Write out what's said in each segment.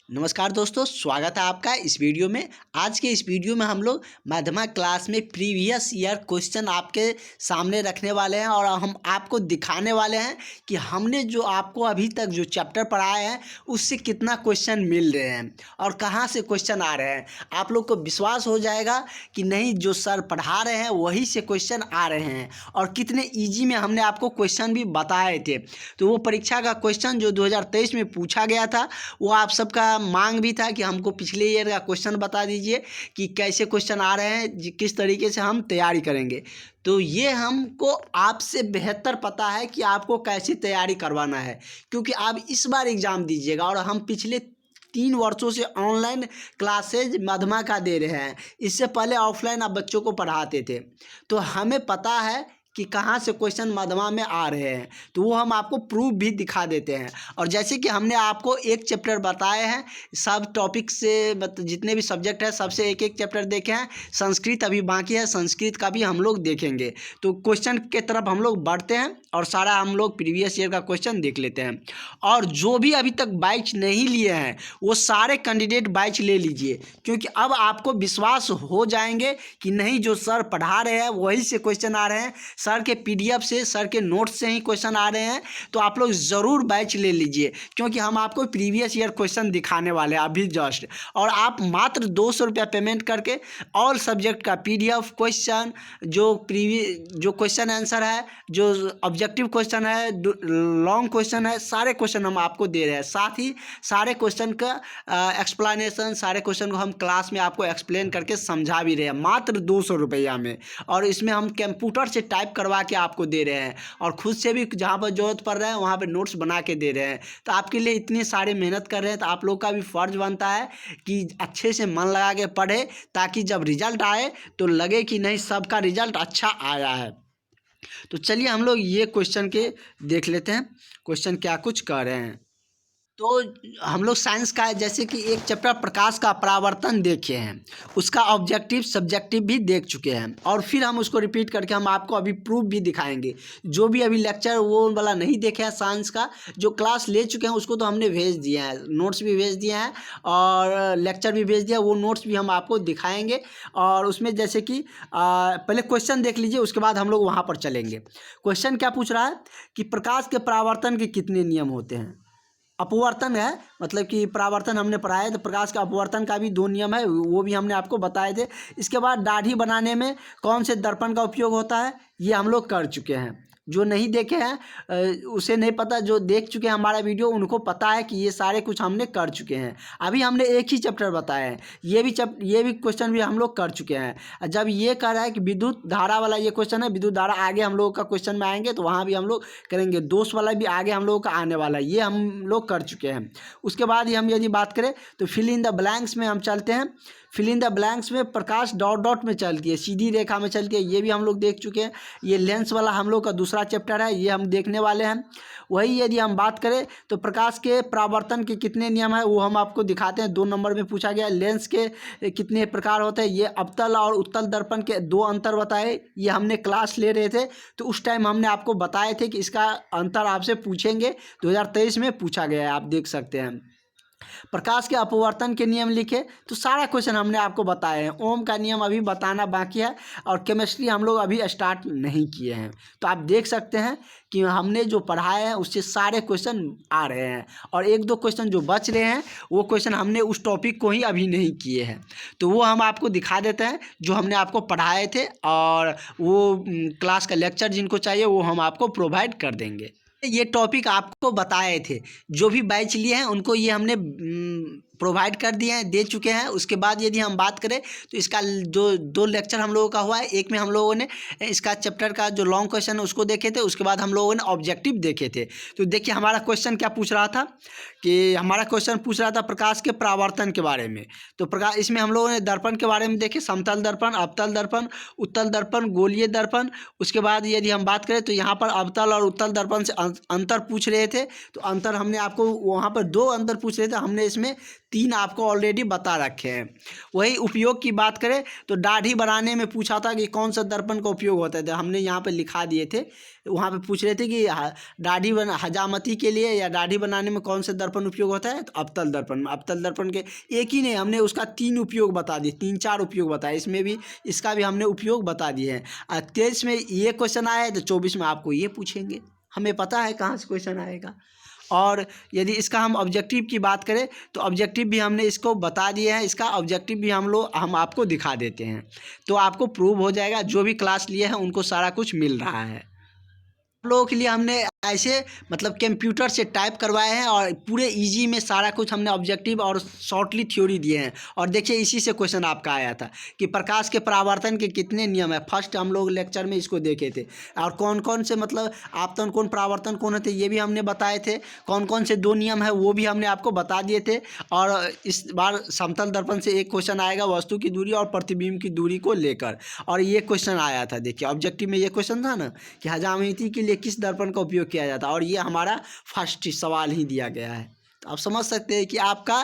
नमस्कार दोस्तों, स्वागत है आपका इस वीडियो में। आज के इस वीडियो में हम लोग मध्यमा क्लास में प्रीवियस ईयर क्वेश्चन आपके सामने रखने वाले हैं और हम आपको दिखाने वाले हैं कि हमने जो आपको अभी तक जो चैप्टर पढ़ाए हैं उससे कितना क्वेश्चन मिल रहे हैं और कहाँ से क्वेश्चन आ रहे हैं। आप लोग को विश्वास हो जाएगा कि नहीं, जो सर पढ़ा रहे हैं वही से क्वेश्चन आ रहे हैं और कितने ईजी में हमने आपको क्वेश्चन भी बताए थे। तो वो परीक्षा का क्वेश्चन जो 2023 में पूछा गया था वो आप सबका मांग भी था कि हमको पिछले ईयर का क्वेश्चन बता दीजिए कि कैसे क्वेश्चन आ रहे हैं, किस तरीके से हम तैयारी करेंगे। तो ये हमको आपसे बेहतर पता है कि आपको कैसे तैयारी करवाना है, क्योंकि आप इस बार एग्ज़ाम दीजिएगा और हम पिछले 3 वर्षों से ऑनलाइन क्लासेज मध्यमा का दे रहे हैं। इससे पहले ऑफलाइन आप बच्चों को पढ़ाते थे, तो हमें पता है कि कहाँ से क्वेश्चन मध्यमा में आ रहे हैं। तो वो हम आपको प्रूफ भी दिखा देते हैं। और जैसे कि हमने आपको एक चैप्टर बताए हैं, सब टॉपिक से जितने भी सब्जेक्ट है सबसे एक एक चैप्टर देखे हैं। संस्कृत अभी बाकी है, संस्कृत का भी हम लोग देखेंगे। तो क्वेश्चन के तरफ हम लोग बढ़ते हैं और सारा हम लोग प्रीवियस ईयर का क्वेश्चन देख लेते हैं। और जो भी अभी तक बैच नहीं लिए हैं वो सारे कैंडिडेट बैच ले लीजिए, क्योंकि अब आपको विश्वास हो जाएंगे कि नहीं, जो सर पढ़ा रहे हैं वही से क्वेश्चन आ रहे हैं, सर के पीडीएफ से, सर के नोट्स से ही क्वेश्चन आ रहे हैं। तो आप लोग ज़रूर बैच ले लीजिए, क्योंकि हम आपको प्रीवियस ईयर क्वेश्चन दिखाने वाले हैं अभी जस्ट। और आप मात्र 200 रुपया पेमेंट करके ऑल सब्जेक्ट का पीडीएफ क्वेश्चन, जो क्वेश्चन आंसर है, जो ऑब्जेक्टिव क्वेश्चन है, लॉन्ग क्वेश्चन है, सारे क्वेश्चन हम आपको दे रहे हैं। साथ ही सारे क्वेश्चन का एक्सप्लेनेशन, सारे क्वेश्चन को हम क्लास में आपको एक्सप्लेन करके समझा भी रहे हैं मात्र 200 रुपया में। और इसमें हम कंप्यूटर से टाइप करवा के आपको दे रहे हैं और खुद से भी जहाँ पर ज़रूरत पड़ रहा है वहाँ पर नोट्स बना के दे रहे हैं। तो आपके लिए इतनी सारी मेहनत कर रहे हैं, तो आप लोग का भी फ़र्ज बनता है कि अच्छे से मन लगा के पढ़े, ताकि जब रिजल्ट आए तो लगे कि नहीं, सबका रिजल्ट अच्छा आया है। तो चलिए हम लोग ये क्वेश्चन के देख लेते हैं, क्वेश्चन क्या कुछ कह रहे हैं। तो हम लोग साइंस का है, जैसे कि एक चैप्टर प्रकाश का परावर्तन देखे हैं, उसका ऑब्जेक्टिव सब्जेक्टिव भी देख चुके हैं और फिर हम उसको रिपीट करके हम आपको अभी प्रूफ भी दिखाएंगे। जो भी अभी लेक्चर वो वाला नहीं देखे हैं साइंस का, जो क्लास ले चुके हैं उसको तो हमने भेज दिया है, नोट्स भी भेज दिए हैं और लेक्चर भी भेज दिया, वो नोट्स भी हम आपको दिखाएंगे। और उसमें जैसे कि पहले क्वेश्चन देख लीजिए, उसके बाद हम लोग वहाँ पर चलेंगे। क्वेश्चन क्या पूछ रहा है कि प्रकाश के परावर्तन के कितने नियम होते हैं। अपवर्तन है, मतलब कि परावर्तन हमने पढ़ा है, तो प्रकाश का अपवर्तन का भी 2 नियम है, वो भी हमने आपको बताए थे। इसके बाद दाढ़ी बनाने में कौन से दर्पण का उपयोग होता है, ये हम लोग कर चुके हैं। जो नहीं देखे हैं उसे नहीं पता, जो देख चुके हैं हमारा वीडियो उनको पता है कि ये सारे कुछ हमने कर चुके हैं। अभी हमने एक ही चैप्टर बताया है, ये भी क्वेश्चन भी हम लोग कर चुके हैं। जब ये कह रहा है कि विद्युत धारा वाला ये क्वेश्चन है, विद्युत धारा आगे हम लोगों का क्वेश्चन में आएंगे तो वहाँ भी हम लोग करेंगे। दोष वाला भी आगे हम लोगों का आने वाला है, ये हम लोग कर चुके हैं। उसके बाद ही हम यदि बात करें तो फिल इन द ब्लैंक्स में हम चलते हैं। फिल इन द ब्लैंक्स में प्रकाश डॉट डॉट में चलती है, सीधी रेखा में चलती है, ये भी हम लोग देख चुके हैं। ये लेंस वाला हम लोग का दूसरा चैप्टर है, ये हम देखने वाले हैं। वही यदि हम बात करें तो प्रकाश के परावर्तन के कितने नियम है वो हम आपको दिखाते हैं। 2 नंबर में पूछा गया लेंस के कितने प्रकार होते हैं, ये अवतल और उत्तल दर्पण के 2 अंतर बताए, ये हमने क्लास ले रहे थे तो उस टाइम हमने आपको बताए थे कि इसका अंतर आपसे पूछेंगे। 2023 में पूछा गया है, आप देख सकते हैं। प्रकाश के अपवर्तन के नियम लिखे, तो सारा क्वेश्चन हमने आपको बताए हैं। ओम का नियम अभी बताना बाकी है और केमिस्ट्री हम लोग अभी स्टार्ट नहीं किए हैं। तो आप देख सकते हैं कि हमने जो पढ़ाए हैं उससे सारे क्वेश्चन आ रहे हैं और 1-2 क्वेश्चन जो बच रहे हैं वो क्वेश्चन हमने उस टॉपिक को ही अभी नहीं किए हैं, तो वो हम आपको दिखा देते हैं जो हमने आपको पढ़ाए थे। और वो क्लास का लेक्चर जिनको चाहिए वो हम आपको प्रोवाइड कर देंगे। ये टॉपिक आपको बताए थे, जो भी बैच लिए हैं उनको ये हमने प्रोवाइड कर दिए हैं, दे चुके हैं। उसके बाद यदि हम बात करें तो इसका जो 2 लेक्चर हम लोगों का हुआ है, एक में हम लोगों ने इसका चैप्टर का जो लॉन्ग क्वेश्चन है उसको देखे थे, उसके बाद हम लोगों ने ऑब्जेक्टिव देखे थे। तो देखिए हमारा क्वेश्चन क्या पूछ रहा था कि हमारा क्वेश्चन पूछ रहा था प्रकाश के परावर्तन के बारे में। तो प्रकाश, इसमें हम लोगों ने दर्पण के बारे में देखे, समतल दर्पण, अवतल दर्पण, उत्तल दर्पण, गोलीय दर्पण। उसके बाद यदि हम बात करें तो यहाँ पर अवतल और उत्तल दर्पण से अंतर पूछ रहे थे, तो अंतर हमने आपको वहाँ पर 2 अंतर पूछ रहे थे, हमने इसमें 3 आपको ऑलरेडी बता रखे हैं। वही उपयोग की बात करें तो दाढ़ी बनाने में पूछा था कि कौन सा दर्पण का उपयोग होता है, हमने यहाँ पे लिखा दिए थे। वहाँ पे पूछ रहे थे कि दाढ़ी हजामती के लिए या दाढ़ी बनाने में कौन सा दर्पण उपयोग होता है, तो अवतल दर्पण। अवतल दर्पण के एक ही नहीं, हमने उसका 3 उपयोग बता दिए, 3-4 उपयोग बताए। इसमें भी इसका भी हमने उपयोग बता दिए हैं। 23 में ये क्वेश्चन आया है तो 24 में आपको ये पूछेंगे, हमें पता है कहाँ से क्वेश्चन आएगा। और यदि इसका हम ऑब्जेक्टिव की बात करें तो ऑब्जेक्टिव भी हमने इसको बता दिए हैं, इसका ऑब्जेक्टिव भी हम आपको दिखा देते हैं, तो आपको प्रूव हो जाएगा। जो भी क्लास लिए हैं उनको सारा कुछ मिल रहा है। आप लोगों के लिए हमने ऐसे मतलब कंप्यूटर से टाइप करवाए हैं और पूरे इजी में सारा कुछ हमने ऑब्जेक्टिव और शॉर्टली थ्योरी दिए हैं। और देखिए इसी से क्वेश्चन आपका आया था कि प्रकाश के परावर्तन के कितने नियम है। फर्स्ट हम लोग लेक्चर में इसको देखे थे, और कौन कौन से मतलब आपतन कोण परावर्तन कोण होते ये भी हमने बताए थे। कौन कौन से 2 नियम है वो भी हमने आपको बता दिए थे। और इस बार समतल दर्पण से एक क्वेश्चन आएगा वस्तु की दूरी और प्रतिबिंब की दूरी को लेकर, और ये क्वेश्चन आया था। देखिए ऑब्जेक्टिव में ये क्वेश्चन था ना कि हजामती के लिए किस दर्पण का उपयोग किया जाता है, और ये हमारा फर्स्ट सवाल ही दिया गया है। तो आप समझ सकते हैं कि आपका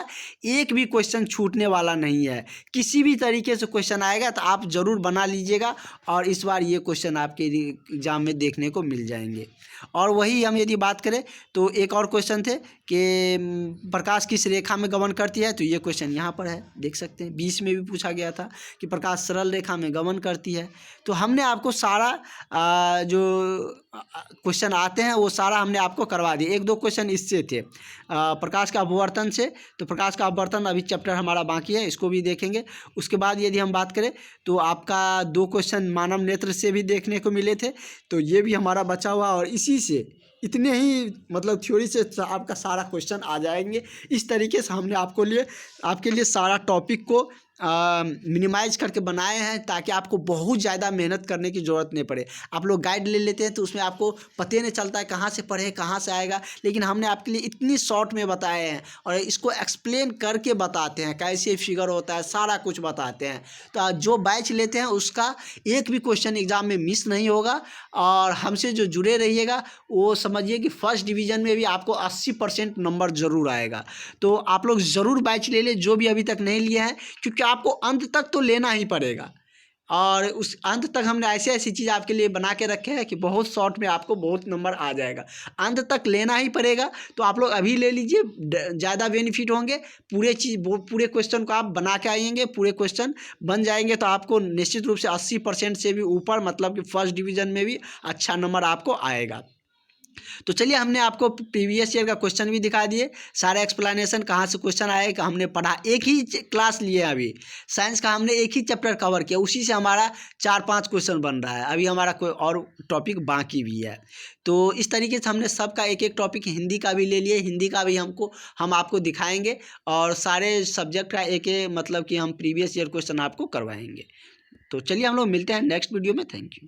एक भी क्वेश्चन छूटने वाला नहीं है। किसी भी तरीके से क्वेश्चन आएगा तो आप ज़रूर बना लीजिएगा, और इस बार ये क्वेश्चन आपके एग्जाम में देखने को मिल जाएंगे। और वही हम यदि बात करें तो एक और क्वेश्चन थे कि प्रकाश किस रेखा में गमन करती है, तो ये क्वेश्चन यहाँ पर है, देख सकते हैं। 20 में भी पूछा गया था कि प्रकाश सरल रेखा में गमन करती है। तो हमने आपको सारा जो क्वेश्चन आते हैं वो सारा हमने आपको करवा दिया। 1-2 क्वेश्चन इससे थे प्रकाश का अपवर्तन से, तो प्रकाश का अपवर्तन अभी चैप्टर हमारा बाकी है, इसको भी देखेंगे। उसके बाद यदि हम बात करें तो आपका 2 क्वेश्चन मानव नेत्र से भी देखने को मिले थे, तो ये भी हमारा बचा हुआ। और इसी से इतने ही मतलब थ्योरी से आपका सारा क्वेश्चन आ जाएंगे। इस तरीके से हमने आपके लिए सारा टॉपिक को मिनिमाइज करके बनाए हैं, ताकि आपको बहुत ज़्यादा मेहनत करने की ज़रूरत नहीं पड़े। आप लोग गाइड ले लेते हैं तो उसमें आपको पता नहीं चलता है कहाँ से पढ़े कहाँ से आएगा, लेकिन हमने आपके लिए इतनी शॉर्ट में बताए हैं और इसको एक्सप्लेन करके बताते हैं, कैसे फिगर होता है, सारा कुछ बताते हैं। तो जो बैच लेते हैं उसका एक भी क्वेश्चन एग्ज़ाम में मिस नहीं होगा। और हमसे जो जुड़े रहिएगा वो समझिए कि फर्स्ट डिवीज़न में भी आपको 80% नंबर ज़रूर आएगा। तो आप लोग ज़रूर बैच ले लें जो भी अभी तक नहीं लिए हैं, क्योंकि आपको अंत तक तो लेना ही पड़ेगा। और उस अंत तक हमने ऐसी ऐसी चीज़ आपके लिए बना के रखे हैं कि बहुत शॉर्ट में आपको बहुत नंबर आ जाएगा। अंत तक लेना ही पड़ेगा, तो आप लोग अभी ले लीजिए, ज़्यादा बेनिफिट होंगे। पूरे क्वेश्चन को आप बना के आएंगे, पूरे क्वेश्चन बन जाएंगे, तो आपको निश्चित रूप से 80% से भी ऊपर मतलब कि फर्स्ट डिवीज़न में भी अच्छा नंबर आपको आएगा। तो चलिए हमने आपको प्रीवियस ईयर का क्वेश्चन भी दिखा दिए, सारा एक्सप्लेनेशन कहाँ से क्वेश्चन आएगा हमने पढ़ा। एक ही क्लास लिए अभी साइंस का हमने एक ही चैप्टर कवर किया, उसी से हमारा 4-5 क्वेश्चन बन रहा है। अभी हमारा कोई और टॉपिक बाकी भी है। तो इस तरीके से हमने सबका एक एक टॉपिक, हिंदी का भी ले लिए, हिंदी का भी हम आपको दिखाएंगे, और सारे सब्जेक्ट का एक मतलब कि हम प्रीवियस ईयर क्वेश्चन आपको करवाएंगे। तो चलिए हम लोग मिलते हैं नेक्स्ट वीडियो में। Thank you.